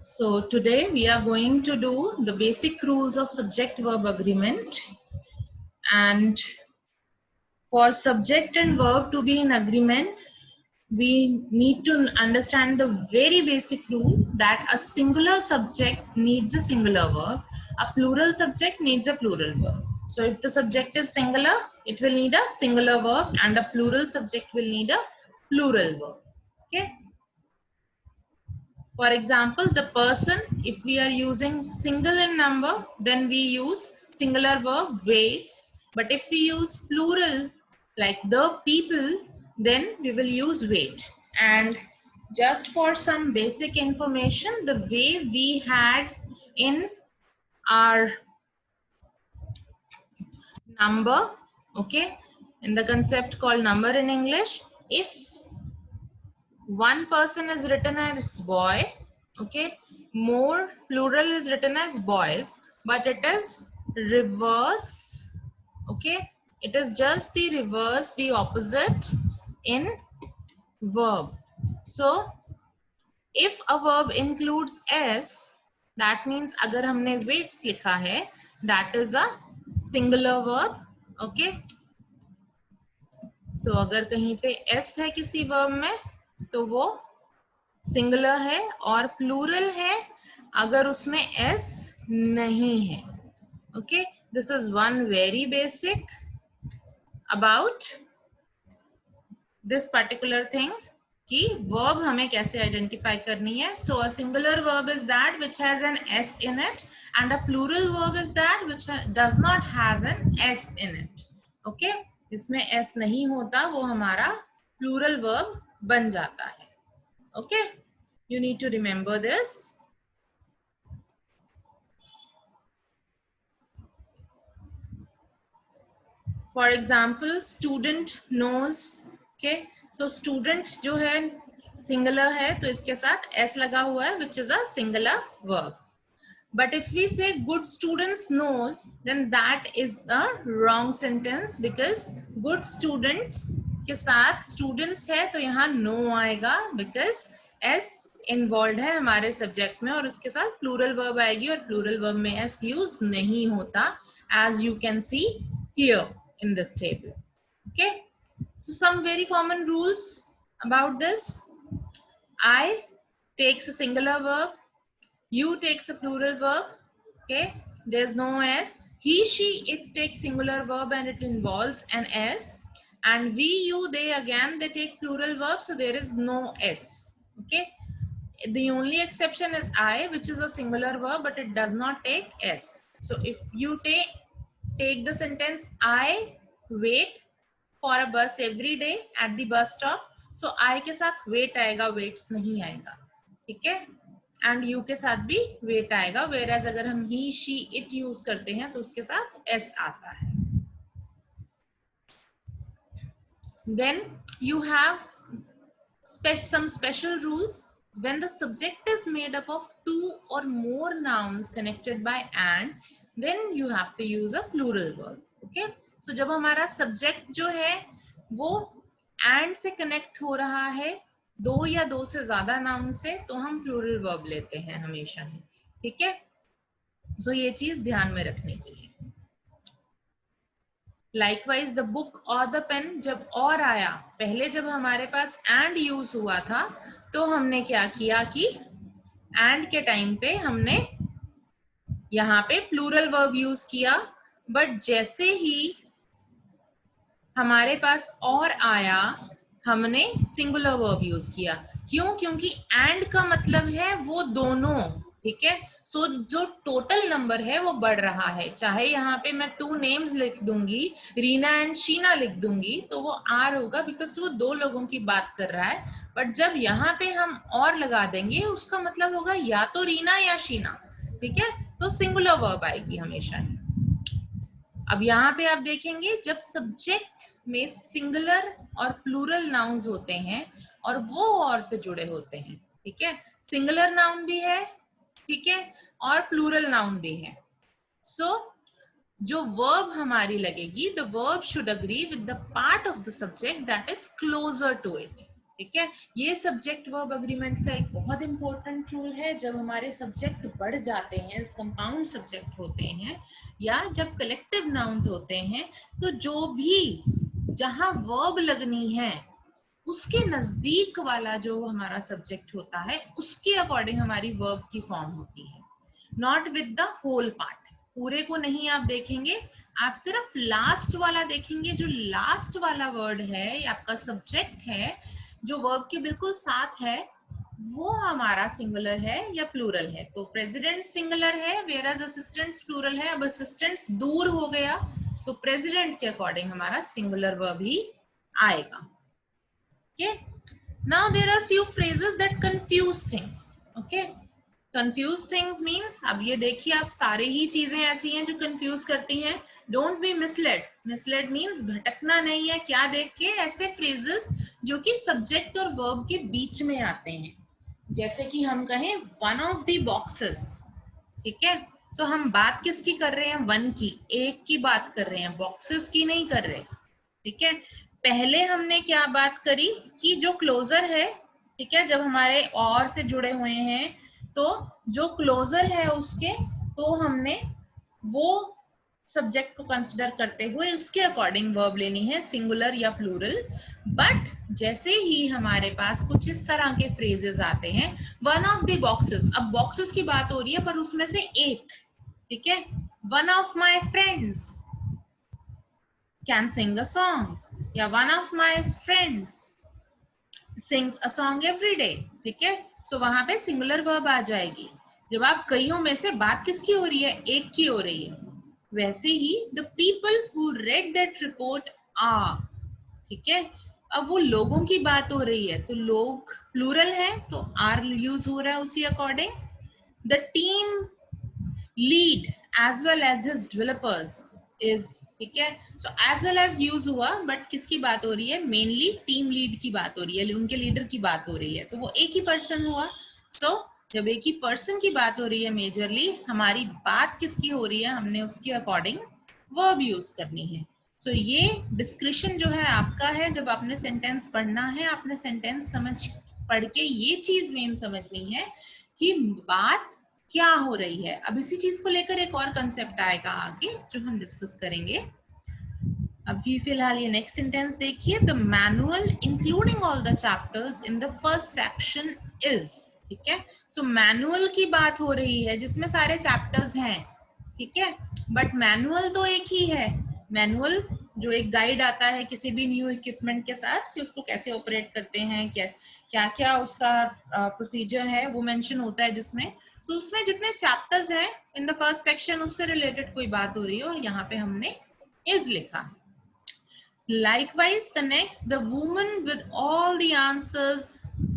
So today we are going to do the basic rules of subject-verb agreement, and for subject and verb to be in agreement, we need to understand the very basic rule that a singular subject needs a singular verb, a plural subject needs a plural verb. So if the subject is singular, it will need a singular verb, and a plural subject will need a plural verb. Okay. For example, the person, if we are using single in number, then we use singular verb waits. But if we use plural, like the people, then we will use wait. And just for some basic information, the way we had in our number, okay, in the concept called number in English, if one person is written as boy, okay, more plural is written as boys, but it is reverse, okay, it is just the reverse, the opposite in verb. So if a verb includes s, that means agar हमने waits लिखा है, that is a singular verb, okay. So अगर कहीं पे s है किसी verb में, तो वो सिंगुलर है, और प्लूरल है अगर उसमें एस नहीं है. Okay, this is one very basic about this particular thing कि वर्ब हमें कैसे आइडेंटिफाई करनी है. So a singular verb is that which has an S in it, and a plural verb is that which does not has an S in it. Okay, जिसमें S नहीं होता वो हमारा प्लूरल वर्ब बन जाता है. Okay, you need to remember this. For example, student knows. Okay, so student जो है singular है, तो इसके साथ s लगा हुआ है, which is a singular verb. But if we say good students knows, then that is a wrong sentence, because good students के साथ students है तो यहाँ no आएगा, because s इन्वॉल्व है हमारे सब्जेक्ट में, और उसके साथ प्लूरल वर्ब आएगी, और प्लूरल वर्ब में s यूज नहीं होता, as you can see here in this table. Okay, so some very common rules about this. I takes a singular verb, you takes a plural verb, okay, there's no s. He, she, it takes singular verb and it involves an s, and we, you, they again, they take plural verb, so there is no s. Okay, the only exception is I, which is a singular verb, but it does not take s. So if you take the sentence, I wait for a bus every day at the bus stop, so I के साथ wait आएगा, waits नहीं आएगा. ठीक है, and you के साथ भी wait आएगा, whereas अगर हम he, she, it use करते हैं तो उसके साथ s आता है. Then you have some special rules. When the subject is made up of two or more nouns connected by and, then you have to use a plural verb. Okay, so जब हमारा subject जो है वो and से connect हो रहा है दो या दो से ज्यादा नाउन से, तो हम plural verb लेते हैं हमेशा ही. ठीक है, so ये चीज ध्यान में रखने के लिए. Likewise, the book or the pen, जब और आया, पहले जब हमारे पास and यूज हुआ था तो हमने क्या किया कि and के टाइम पे हमने यहाँ पे प्लूरल वर्ब यूज किया, बट जैसे ही हमारे पास और आया हमने सिंगुलर वर्ब यूज किया. क्यों? क्योंकि and का मतलब है वो दोनों. ठीक है, सो जो टोटल नंबर है वो बढ़ रहा है. चाहे यहाँ पे मैं 2 नेम्स लिख दूंगी, रीना एंड शीना लिख दूंगी, तो वो आर होगा, बिकॉज वो दो लोगों की बात कर रहा है. बट जब यहाँ पे हम और लगा देंगे, उसका मतलब होगा या तो रीना या शीना. ठीक है, तो सिंगुलर वर्ब आएगी हमेशा ही. अब यहाँ पे आप देखेंगे जब सब्जेक्ट में सिंगुलर और प्लूरल नाउन्स होते हैं और वो और से जुड़े होते हैं. ठीक है, सिंगुलर नाउन भी है, ठीक है, और प्लूरल नाउन भी है. सो जो वर्ब हमारी लगेगी, the verb should agree with the part of the subject that is closer to it. ठीक है, ये सब्जेक्ट वर्ब अग्रीमेंट का एक बहुत इंपॉर्टेंट रूल है। जब हमारे सब्जेक्ट बढ़ जाते हैं, कंपाउंड सब्जेक्ट होते हैं या जब कलेक्टिव नाउन्स होते हैं, तो जो भी जहां वर्ब लगनी है उसके नजदीक वाला जो हमारा सब्जेक्ट होता है उसके अकॉर्डिंग हमारी वर्ब की फॉर्म होती है, not with the whole part. पूरे को नहीं आप देखेंगे, आप सिर्फ लास्ट वाला देखेंगे। जो लास्ट वाला वर्ड है या आपका सब्जेक्ट है जो वर्ब के बिल्कुल साथ है, वो हमारा सिंगुलर है या प्लूरल है। तो प्रेसिडेंट सिंगुलर है, वेयर एज असिस्टेंट्स प्लूरल है। अब असिस्टेंट्स दूर हो गया तो प्रेसिडेंट के अकॉर्डिंग हमारा सिंगुलर वर्ब ही आएगा। Okay. Now there are few phrases that confuse things. Okay. Confuse things means, अब ये देखिए आप सारे ही चीजें ऐसी हैं जो confuse करती हैं. Don't be misled. Misled means भटकना नहीं है. क्या देख के? ऐसे phrases जो कि subject और verb के बीच में आते हैं. जैसे कि हम कहें one of the boxes. ठीक है. So हम बात किसकी कर रहे हैं? one की, एक की बात कर रहे हैं, boxes की नहीं कर रहे. ठीक है. पहले हमने क्या बात करी कि जो क्लोजर है, ठीक है, जब हमारे और से जुड़े हुए हैं तो जो क्लोजर है उसके, तो हमने वो सब्जेक्ट को कंसिडर करते हुए उसके अकॉर्डिंग वर्ब लेनी है, सिंगुलर या प्लूरल। बट जैसे ही हमारे पास कुछ इस तरह के फ्रेजेस आते हैं, वन ऑफ द बॉक्सेस, अब बॉक्सेस की बात हो रही है पर उसमें से एक, ठीक है, one of my friends can sing a song, या one of my friends sings a song every day, ठीक है। सो वहां पे सिंगुलर वर्ब आ जाएगी। जब आप कईयों में से बात किसकी हो रही है? एक की हो रही है। वैसे ही the people who read that report are, ठीक है। अब वो लोगों की बात हो रही है तो लोग प्लूरल है तो आर यूज हो रहा है उसी according. The team lead as well as his developers is, ठीक है। So as well as use हुआ, बट किसकी बात हो रही है? मेनली टीम लीड की बात हो रही है, उनके लीडर की बात हो रही है, तो वो एक ही पर्सन हुआ। सो जब एक ही पर्सन की बात हो रही है मेजरली, हमारी बात किसकी हो रही है, हमने उसके अकॉर्डिंग वर्ब यूज करनी है। सो ये डिस्क्रिप्शन जो है आपका है, जब आपने सेंटेंस पढ़ना है, आपने सेंटेंस समझ पढ़ के ये चीज मेन समझनी है कि बात क्या हो रही है। अब इसी चीज को लेकर एक और कंसेप्ट आएगा आगे जो हम डिस्कस करेंगे। अभी फिलहाल ये नेक्स्ट सेंटेंस देखिए, the manual including all the chapters in the first section is, ठीक है। सो मैनुअल की बात हो रही है जिसमें सारे चैप्टर्स हैं, ठीक है, बट मैनुअल तो एक ही है। मैनुअल जो एक गाइड आता है किसी भी न्यू इक्विपमेंट के साथ कि उसको कैसे ऑपरेट करते हैं, क्या क्या क्या उसका प्रोसीजर है, वो मेंशन होता है जिसमें। तो उसमें जितने चैप्टर्स हैं इन द फर्स्ट सेक्शन, उससे रिलेटेड कोई बात हो रही है और यहाँ पे हमने इज लिखा है। Likewise, the next, the woman with all the answers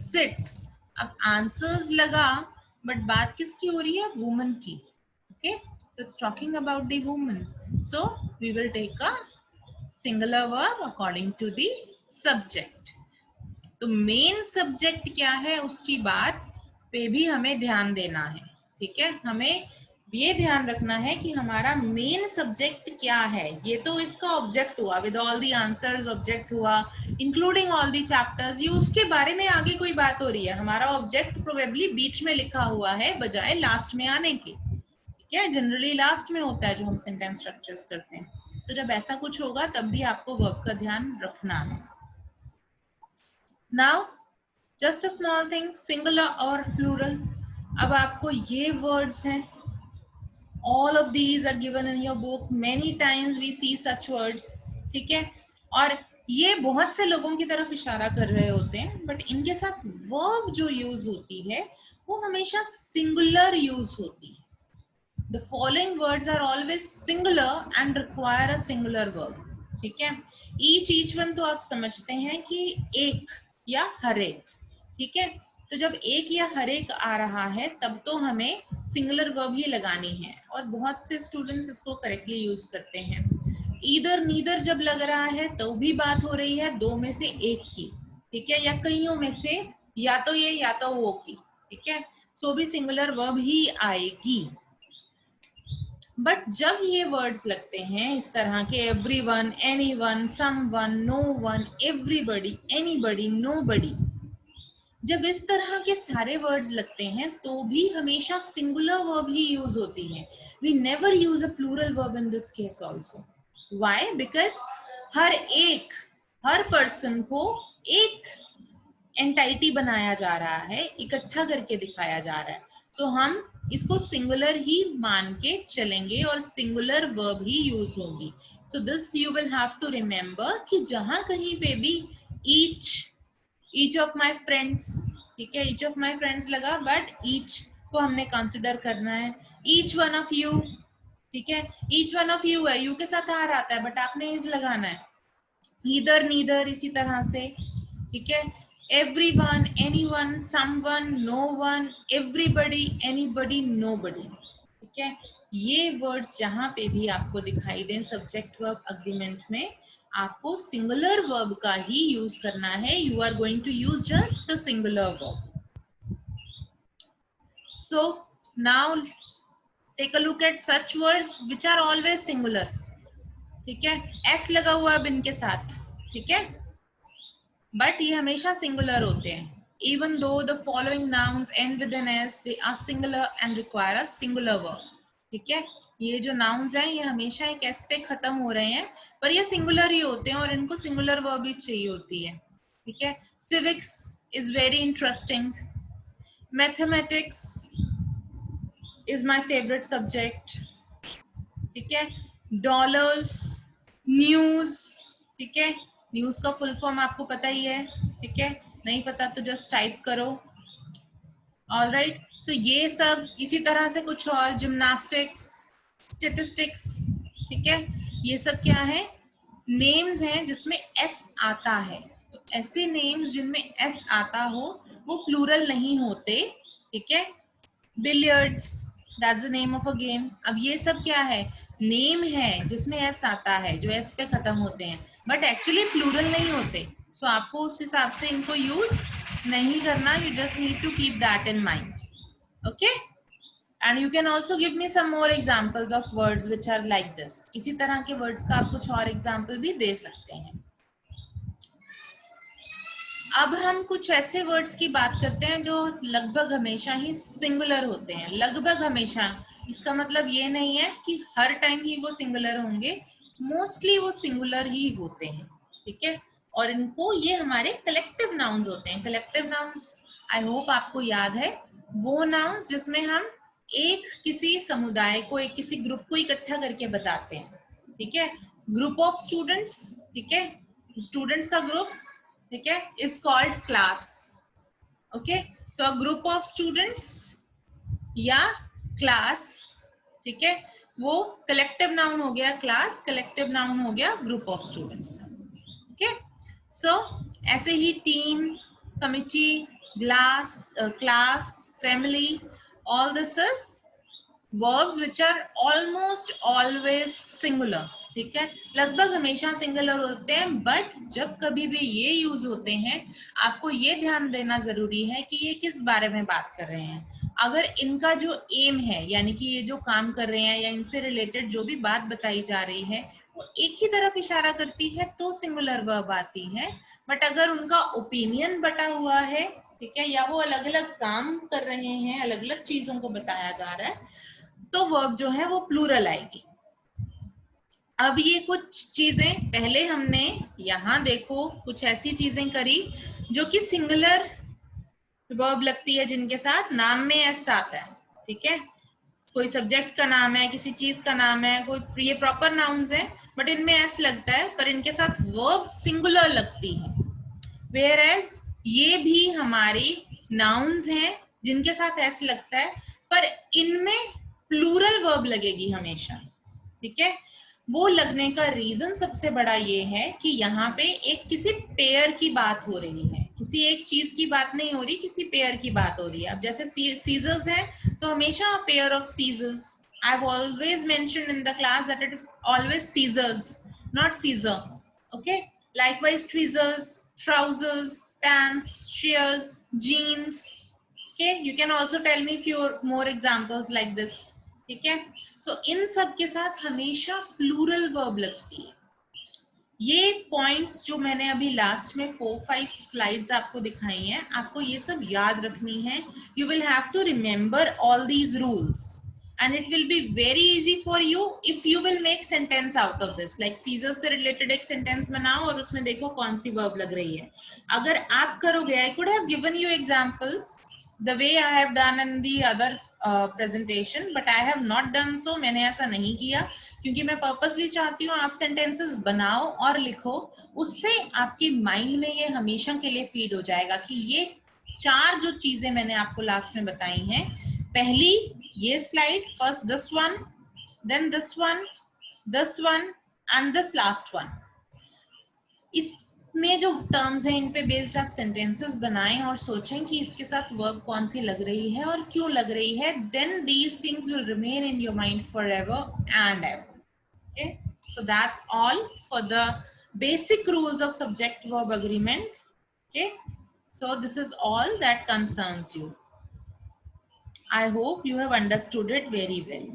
sits. अब answers लगा, but बात किसकी हो रही है? woman की, okay? So it's talking about the woman. So we will take a singular verb according to the subject. तो main subject क्या है उसकी बात पे भी हमें ध्यान देना है, ठीक है। हमें ये ध्यान रखना है कि हमारा मेन सब्जेक्ट क्या है। ये तो इसका ऑब्जेक्ट हुआ, with all the answers object हुआ, इंक्लूडिंग ऑल द चैप्टर्स, ये उसके बारे में आगे कोई बात हो रही है। हमारा ऑब्जेक्ट प्रोबेबली बीच में लिखा हुआ है बजाय लास्ट में आने के, ठीक है। जनरली लास्ट में होता है जो हम सेंटेंस स्ट्रक्चर्स करते हैं। तो जब ऐसा कुछ होगा तब भी आपको वर्ब का ध्यान रखना है। Now, just a small thing, singular और plural. अब आपको ये words हैं, all of these are given in your book. Many times we see such words, ठीक है। और ये बहुत से लोगों की तरफ इशारा कर रहे होते हैं, बट इनके साथ verb जो यूज होती है वो हमेशा singular यूज होती है। The following words are always singular and require a singular verb, ठीक है। each one तो आप समझते हैं कि एक या हर एक, ठीक है। तो जब एक या हर एक आ रहा है तब तो हमें सिंगुलर वर्ब ही लगानी है, और बहुत से स्टूडेंट्स इसको करेक्टली यूज करते हैं। ईदर नीदर जब लग रहा है तो भी बात हो रही है दो में से एक की, ठीक है, या कईयों में से, या तो ये या तो वो की, ठीक है। सो भी सिंगुलर वर्ब ही आएगी। बट जब ये वर्ड्स लगते हैं इस तरह के, everyone, anyone, someone, known, everybody, anybody, nobody, जब इस तरह के सारे वर्ड्स लगते हैं तो भी हमेशा सिंगुलर वर्ब ही यूज होती है. We never use a plural verb in this case also. Why? Because हर पर्सन को एक एंटाइटी बनाया जा रहा है, इकट्ठा करके दिखाया जा रहा है. तो हम इसको सिंगुलर ही मान के चलेंगे और सिंगुलर वर्ब ही यूज होगी. So this you will have to remember कि जहां कहीं पे भी ईच ऑफ माई फ्रेंड्स, ठीक है, ईच ऑफ माई फ्रेंड्स लगा, बट ईच को हमने कंसिडर करना है. ईच वन ऑफ यू, ठीक है, ईच वन ऑफ यू है, यू के साथ आर आता है बट आपने इज लगाना है. ईदर, नीदर, इसी तरह से, ठीक है. Everyone, anyone, someone, known, everybody, anybody, nobody, ठीक है. ये वर्ड्स जहां पे भी आपको दिखाई दें सब्जेक्ट वर्ब अग्रीमेंट में, आपको सिंगुलर वर्ब का ही यूज करना है. You are going to use just the singular verb. So now take a look at such words which are always singular. ठीक है, एस लगा हुआ है इनके साथ, ठीक है, बट ये हमेशा सिंगुलर होते हैं. Even though the following nouns end with an S, they are singular and require a singular verb. ठीक है, ये जो नाउन्स हैं ये हमेशा एक एस पे खत्म हो रहे हैं, पर ये सिंगुलर ही होते हैं और इनको सिंगुलर वर्ब भी चाहिए होती है. ठीक है, civics is very interesting. Mathematics is my favourite subject. ठीक है, डॉलर्स, न्यूज, ठीक है, न्यूज का फुल फॉर्म आपको पता ही है. ठीक है, नहीं पता तो जस्ट टाइप करो. ऑलराइट, सो ये सब इसी तरह से कुछ और, जिम्नास्टिक्स, स्टैटिस्टिक्स, ठीक है, ये सब क्या है, नेम्स हैं जिसमें एस आता है. तो ऐसे नेम्स जिनमें एस आता हो वो प्लूरल नहीं होते. ठीक है, billiards, that's the name of a game. अब ये सब क्या है, नेम है जिसमें एस आता है, जो एस पे खत्म होते हैं, बट एक्चुअली प्लूरल नहीं होते. सो आपको उस हिसाब से इनको यूज नहीं करना. You just need to keep that in mind. Okay, and you can also give me some more examples of words which are like this. इसी तरह के वर्ड्स का आप कुछ और एग्जाम्पल भी दे सकते हैं. अब हम कुछ ऐसे वर्ड्स की बात करते हैं जो लगभग हमेशा ही सिंगुलर होते हैं. लगभग हमेशा, इसका मतलब ये नहीं है कि हर टाइम ही वो सिंगुलर होंगे, मोस्टली वो सिंगुलर ही होते हैं. ठीक है, और इनको ये हमारे कलेक्टिव नाउन्स होते हैं. कलेक्टिव नाउन्स आई होप आपको याद है, वो नाउन्स जिसमें हम एक किसी समुदाय को, एक किसी ग्रुप को इकट्ठा करके बताते हैं. ठीक है, ग्रुप ऑफ स्टूडेंट्स, ठीक है, स्टूडेंट्स का ग्रुप, ठीक है, is called class. Okay, so a group of students या क्लास, ठीक है, वो कलेक्टिव नाउन हो गया क्लास, कलेक्टिव नाउन हो गया ग्रुप ऑफ स्टूडेंट्स का. ओके, सो ऐसे ही team, committee, class, family, all this is verbs which are almost always singular. ठीक है, लगभग हमेशा सिंगुलर होते हैं, बट जब कभी भी ये यूज होते हैं आपको ये ध्यान देना जरूरी है कि ये किस बारे में बात कर रहे हैं. अगर इनका जो एम है, यानी कि ये जो काम कर रहे हैं या इनसे रिलेटेड जो भी बात बताई जा रही है वो एक ही तरफ इशारा करती है तो सिंगुलर वर्ब आती है. बट अगर उनका ओपिनियन बटा हुआ है, ठीक है, या वो अलग अलग काम कर रहे हैं, अलग अलग चीजों को बताया जा रहा है, तो वर्ब जो है वो प्लूरल आएगी. अब ये कुछ चीजें पहले हमने यहां देखो कुछ ऐसी चीजें करी जो कि सिंगुलर वर्ब लगती है, जिनके साथ नाम में एस आता है. ठीक है, कोई सब्जेक्ट का नाम है, किसी चीज का नाम है, कोई, ये प्रॉपर नाउन्स है बट इनमें एस लगता है, पर इनके साथ वर्ब सिंगुलर लगती है. वेयर एज ये भी हमारी नाउन्स हैं जिनके साथ एस लगता है, पर इनमें प्लूरल वर्ब लगेगी हमेशा. ठीक है, वो लगने का रीजन सबसे बड़ा ये है कि यहाँ पे एक किसी पेयर की बात हो रही है, किसी एक चीज की बात नहीं हो रही, किसी पेयर की बात हो रही है. अब जैसे सीजर्स है तो हमेशा pair of scissors. I have always mentioned in the class that it is always scissors, not scissor. Okay, likewise tweezers, trousers, pants, shears, jeans. Okay, you can also tell me few more examples like this. ठीक है, सो इन सब के साथ हमेशा plural verb लगती है. ये points जो मैंने अभी लास्ट में 4-5 स्लाइड्स आपको दिखाई हैं, आपको ये सब याद रखनी है. You will have to remember all these rules and it will be very easy for you if you will make sentence out of this. Like Caesar से related एक sentence बनाओ और उसमें देखो कौन सी verb लग रही है. अगर आप करोगे, I could have given you examples the way I have done in the other presentation, but I have not done so. मैंने ऐसा नहीं किया क्योंकि मैं purposely चाहती हूँ आप sentences बनाओ और लिखो, उससे आपके mind में ये हमेशा के लिए feed हो जाएगा कि ये 4 जो चीजें मैंने आपको लास्ट में बताई हैं, पहली ये slide, first this one, then this one and this last one. इसमें जो टर्म्स हैं इन पे बेस्ड आप सेंटेंसेस बनाएं और सोचें कि इसके साथ वर्ब कौन सी लग रही है और क्यों लग रही है. Then these things will remain in your mind forever and ever. Okay, so that's all for the basic rules of subject verb agreement. Okay, so this is all that concerns you. I hope you have understood it very well.